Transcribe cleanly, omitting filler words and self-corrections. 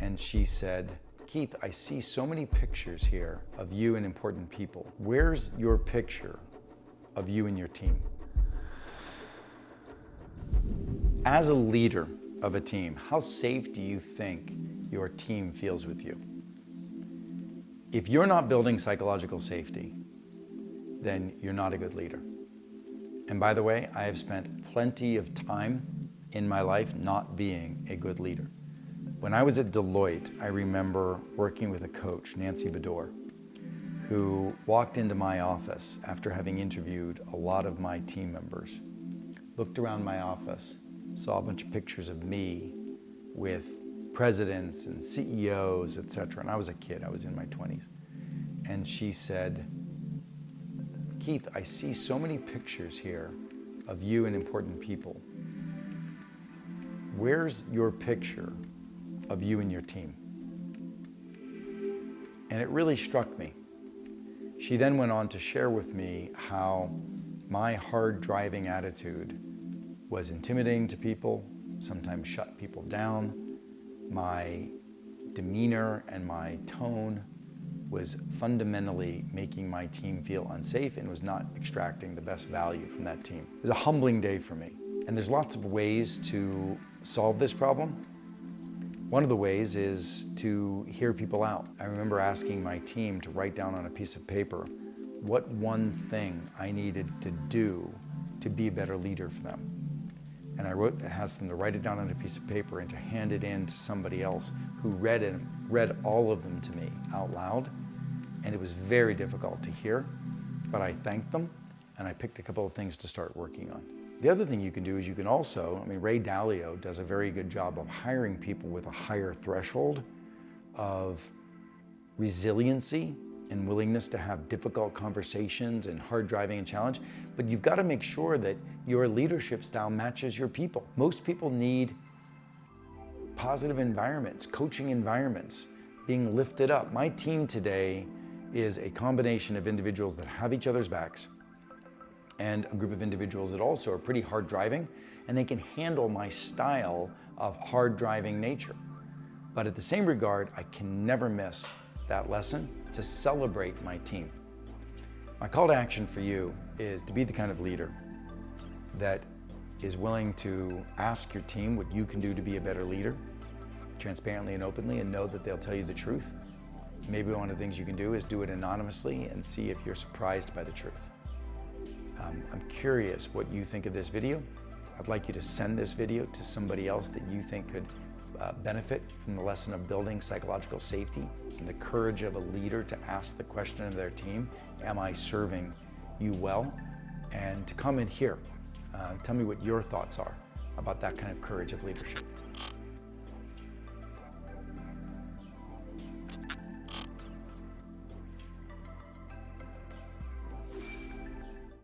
and she said, "Keith, I see so many pictures here of you and important people. Where's your picture of you and your team?" As a leader of a team, how safe do you think your team feels with you? If you're not building psychological safety, then you're not a good leader. And by the way, I have spent plenty of time in my life not being a good leader. When I was at Deloitte, I remember working with a coach, Nancy Bedore, who walked into my office after having interviewed a lot of my team members, looked around my office, saw a bunch of pictures of me with presidents and CEOs, etc. And I was a kid, I was in my 20s. And she said, "Keith, I see so many pictures here of you and important people. Where's your picture of you and your team?" And it really struck me. She then went on to share with me how my hard driving attitude was intimidating to people, sometimes shut people down. My demeanor and my tone was fundamentally making my team feel unsafe and was not extracting the best value from that team. It was a humbling day for me. And there's lots of ways to solve this problem. One of the ways is to hear people out. I remember asking my team to write down on a piece of paper what one thing I needed to do to be a better leader for them. And I asked them to write it down on a piece of paper and to hand it in to somebody else who read all of them to me out loud. And it was very difficult to hear, but I thanked them and I picked a couple of things to start working on. The other thing you can do is you can also, Ray Dalio does a very good job of hiring people with a higher threshold of resiliency and willingness to have difficult conversations and hard driving and challenge, but you've got to make sure that your leadership style matches your people. Most people need positive environments, coaching environments, being lifted up. My team today is a combination of individuals that have each other's backs and a group of individuals that also are pretty hard driving, and they can handle my style of hard driving nature. But at the same regard, I can never miss that lesson to celebrate my team. My call to action for you is to be the kind of leader that is willing to ask your team what you can do to be a better leader, transparently and openly, and know that they'll tell you the truth. Maybe one of the things you can do is do it anonymously and see if you're surprised by the truth. I'm curious what you think of this video. I'd like you to send this video to somebody else that you think could benefit from the lesson of building psychological safety and the courage of a leader to ask the question of their team, am I serving you well? And to comment here, tell me what your thoughts are about that kind of courage of leadership.